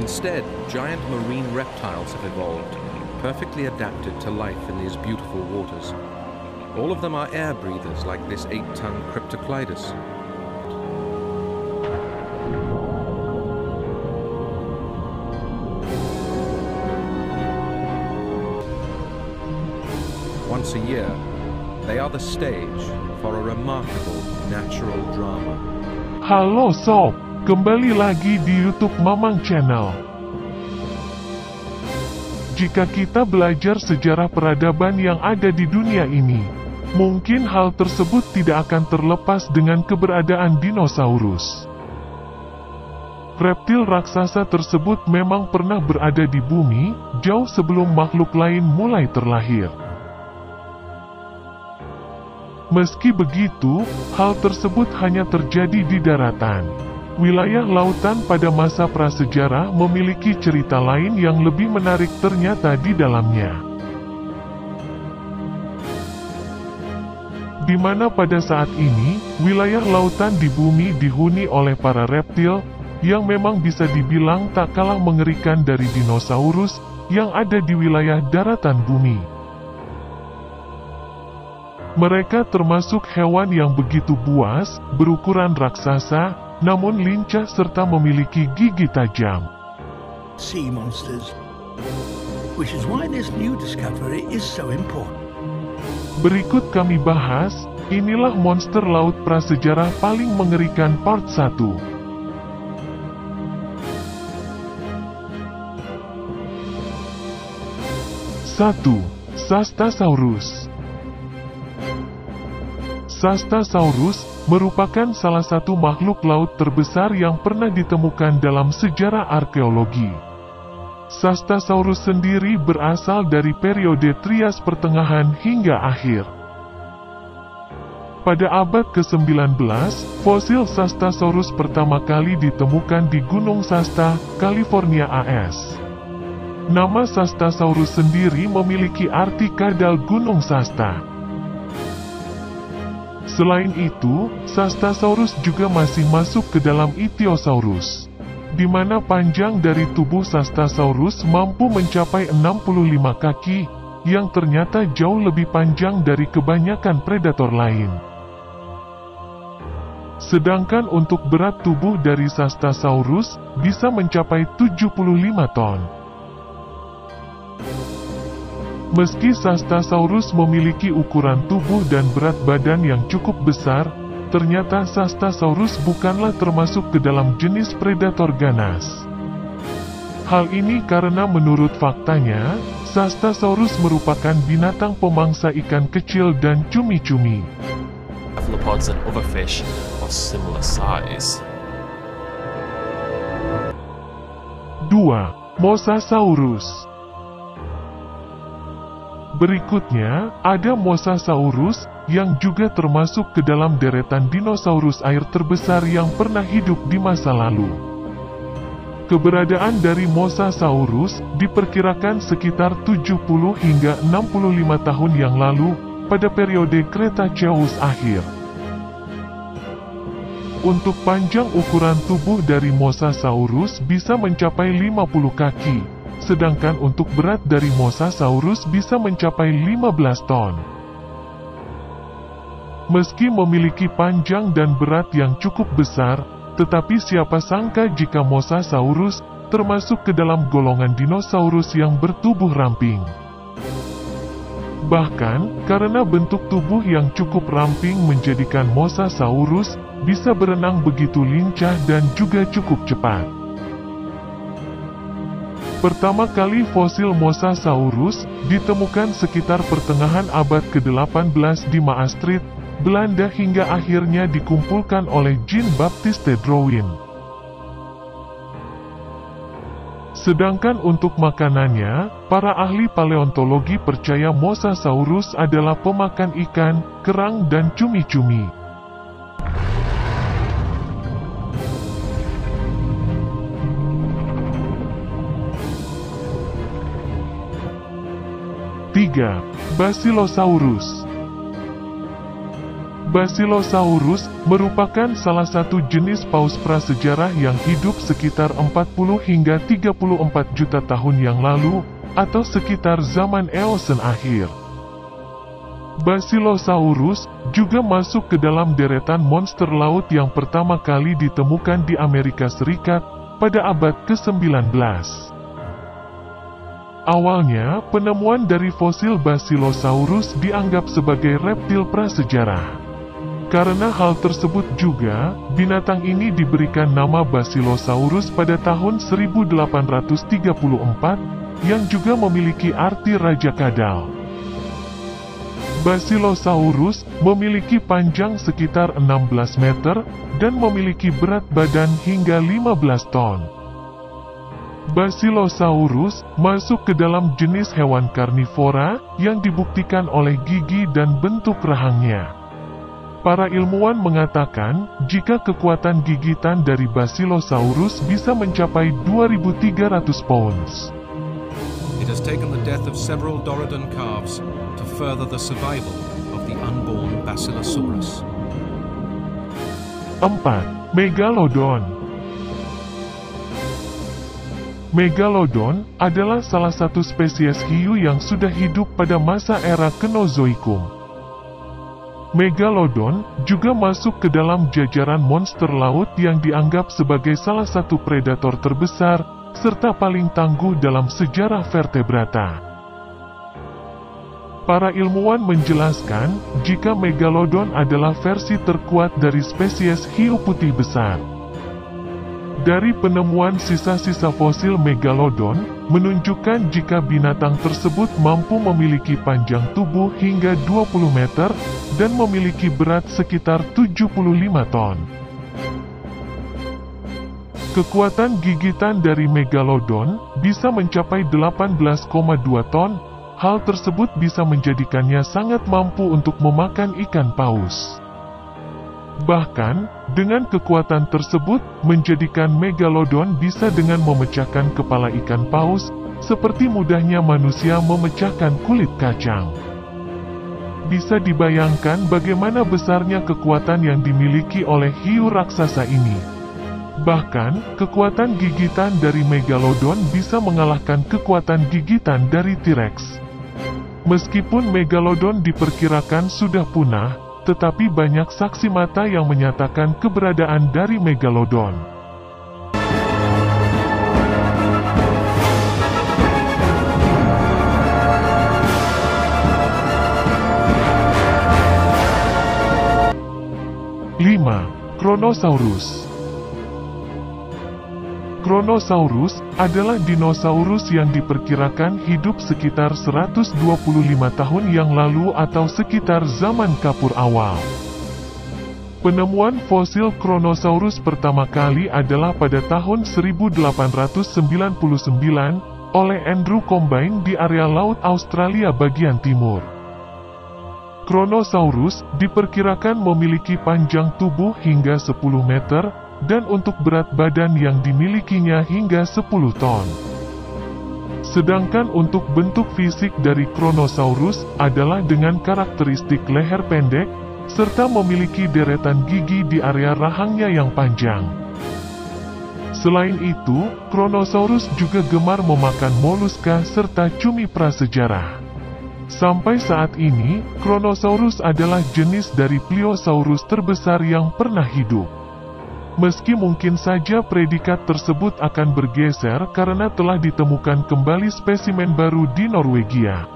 Instead, giant marine reptiles have evolved, perfectly adapted to life in these beautiful waters. All of them are air breathers like this 8-ton Cryptoclydus. Once a year, they are the stage for a remarkable natural drama. Halo Sob, kembali lagi di YouTube Mamang Channel. Jika kita belajar sejarah peradaban yang ada di dunia ini, mungkin hal tersebut tidak akan terlepas dengan keberadaan dinosaurus. Reptil raksasa tersebut memang pernah berada di bumi, jauh sebelum makhluk lain mulai terlahir. Meski begitu, hal tersebut hanya terjadi di daratan. Wilayah lautan pada masa prasejarah memiliki cerita lain yang lebih menarik ternyata di dalamnya. Di mana pada saat ini, wilayah lautan di bumi dihuni oleh para reptil, yang memang bisa dibilang tak kalah mengerikan dari dinosaurus yang ada di wilayah daratan bumi. Mereka termasuk hewan yang begitu buas, berukuran raksasa, namun lincah serta memiliki gigi tajam. Sea monsters, which is why this new discovery is so important. Berikut kami bahas, inilah monster laut prasejarah paling mengerikan part 1. 1. Sastasaurus. Sastasaurus merupakan salah satu makhluk laut terbesar yang pernah ditemukan dalam sejarah arkeologi. Sastasaurus sendiri berasal dari periode Trias pertengahan hingga akhir. Pada abad ke-19, fosil Sastasaurus pertama kali ditemukan di Gunung Shasta, California AS. Nama Sastasaurus sendiri memiliki arti kadal Gunung Shasta. Selain itu, Sastasaurus juga masih masuk ke dalam Ichthyosaurus, di mana panjang dari tubuh Sastasaurus mampu mencapai 65 kaki, yang ternyata jauh lebih panjang dari kebanyakan predator lain. Sedangkan untuk berat tubuh dari Sastasaurus bisa mencapai 75 ton. Meski Sastasaurus memiliki ukuran tubuh dan berat badan yang cukup besar, ternyata Sastasaurus bukanlah termasuk ke dalam jenis predator ganas. Hal ini karena menurut faktanya, Sastasaurus merupakan binatang pemangsa ikan kecil dan cumi-cumi. Cephalopods and other fish of similar size. 2. Mosasaurus. Berikutnya, ada Mosasaurus, yang juga termasuk ke dalam deretan dinosaurus air terbesar yang pernah hidup di masa lalu. Keberadaan dari Mosasaurus diperkirakan sekitar 70 hingga 65 tahun yang lalu, pada periode Cretaceous akhir. Untuk panjang ukuran tubuh dari Mosasaurus bisa mencapai 50 kaki. Sedangkan untuk berat dari Mosasaurus bisa mencapai 15 ton. Meski memiliki panjang dan berat yang cukup besar, tetapi siapa sangka jika Mosasaurus termasuk ke dalam golongan dinosaurus yang bertubuh ramping. Bahkan, karena bentuk tubuh yang cukup ramping menjadikan Mosasaurus bisa berenang begitu lincah dan juga cukup cepat. Pertama kali fosil Mosasaurus ditemukan sekitar pertengahan abad ke-18 di Maastricht, Belanda hingga akhirnya dikumpulkan oleh Jean-Baptiste Darwin. Sedangkan untuk makanannya, para ahli paleontologi percaya Mosasaurus adalah pemakan ikan, kerang dan cumi-cumi. 3. Basilosaurus. Basilosaurus merupakan salah satu jenis paus prasejarah yang hidup sekitar 40 hingga 34 juta tahun yang lalu, atau sekitar zaman Eosen akhir. Basilosaurus juga masuk ke dalam deretan monster laut yang pertama kali ditemukan di Amerika Serikat pada abad ke-19. Awalnya, penemuan dari fosil Basilosaurus dianggap sebagai reptil prasejarah. Karena hal tersebut juga, binatang ini diberikan nama Basilosaurus pada tahun 1834, yang juga memiliki arti Raja Kadal. Basilosaurus memiliki panjang sekitar 16 meter, dan memiliki berat badan hingga 15 ton. Basilosaurus masuk ke dalam jenis hewan karnivora, yang dibuktikan oleh gigi dan bentuk rahangnya. Para ilmuwan mengatakan, jika kekuatan gigitan dari Basilosaurus bisa mencapai 2.300 pounds. It has taken the death of several Dorodon calves to further the survival of the unborn Basilosaurus. 4. Megalodon. Megalodon adalah salah satu spesies hiu yang sudah hidup pada masa era Kenozoikum. Megalodon juga masuk ke dalam jajaran monster laut yang dianggap sebagai salah satu predator terbesar, serta paling tangguh dalam sejarah vertebrata. Para ilmuwan menjelaskan, jika Megalodon adalah versi terkuat dari spesies hiu putih besar. Dari penemuan sisa-sisa fosil Megalodon, menunjukkan jika binatang tersebut mampu memiliki panjang tubuh hingga 20 meter, dan memiliki berat sekitar 75 ton. Kekuatan gigitan dari Megalodon bisa mencapai 18,2 ton, hal tersebut bisa menjadikannya sangat mampu untuk memakan ikan paus. Bahkan, dengan kekuatan tersebut, menjadikan Megalodon bisa dengan memecahkan kepala ikan paus, seperti mudahnya manusia memecahkan kulit kacang. Bisa dibayangkan bagaimana besarnya kekuatan yang dimiliki oleh hiu raksasa ini. Bahkan, kekuatan gigitan dari Megalodon bisa mengalahkan kekuatan gigitan dari T-Rex. Meskipun Megalodon diperkirakan sudah punah, tetapi banyak saksi mata yang menyatakan keberadaan dari Megalodon. Kronosaurus. Kronosaurus adalah dinosaurus yang diperkirakan hidup sekitar 125 tahun yang lalu atau sekitar zaman Kapur awal. Penemuan fosil Kronosaurus pertama kali adalah pada tahun 1899 oleh Andrew Combine di area laut Australia bagian timur. Kronosaurus diperkirakan memiliki panjang tubuh hingga 10 meter, dan untuk berat badan yang dimilikinya hingga 10 ton. Sedangkan untuk bentuk fisik dari Kronosaurus adalah dengan karakteristik leher pendek, serta memiliki deretan gigi di area rahangnya yang panjang. Selain itu, Kronosaurus juga gemar memakan moluska serta cumi prasejarah. Sampai saat ini, Kronosaurus adalah jenis dari Pliosaurus terbesar yang pernah hidup. Meski mungkin saja predikat tersebut akan bergeser karena telah ditemukan kembali spesimen baru di Norwegia.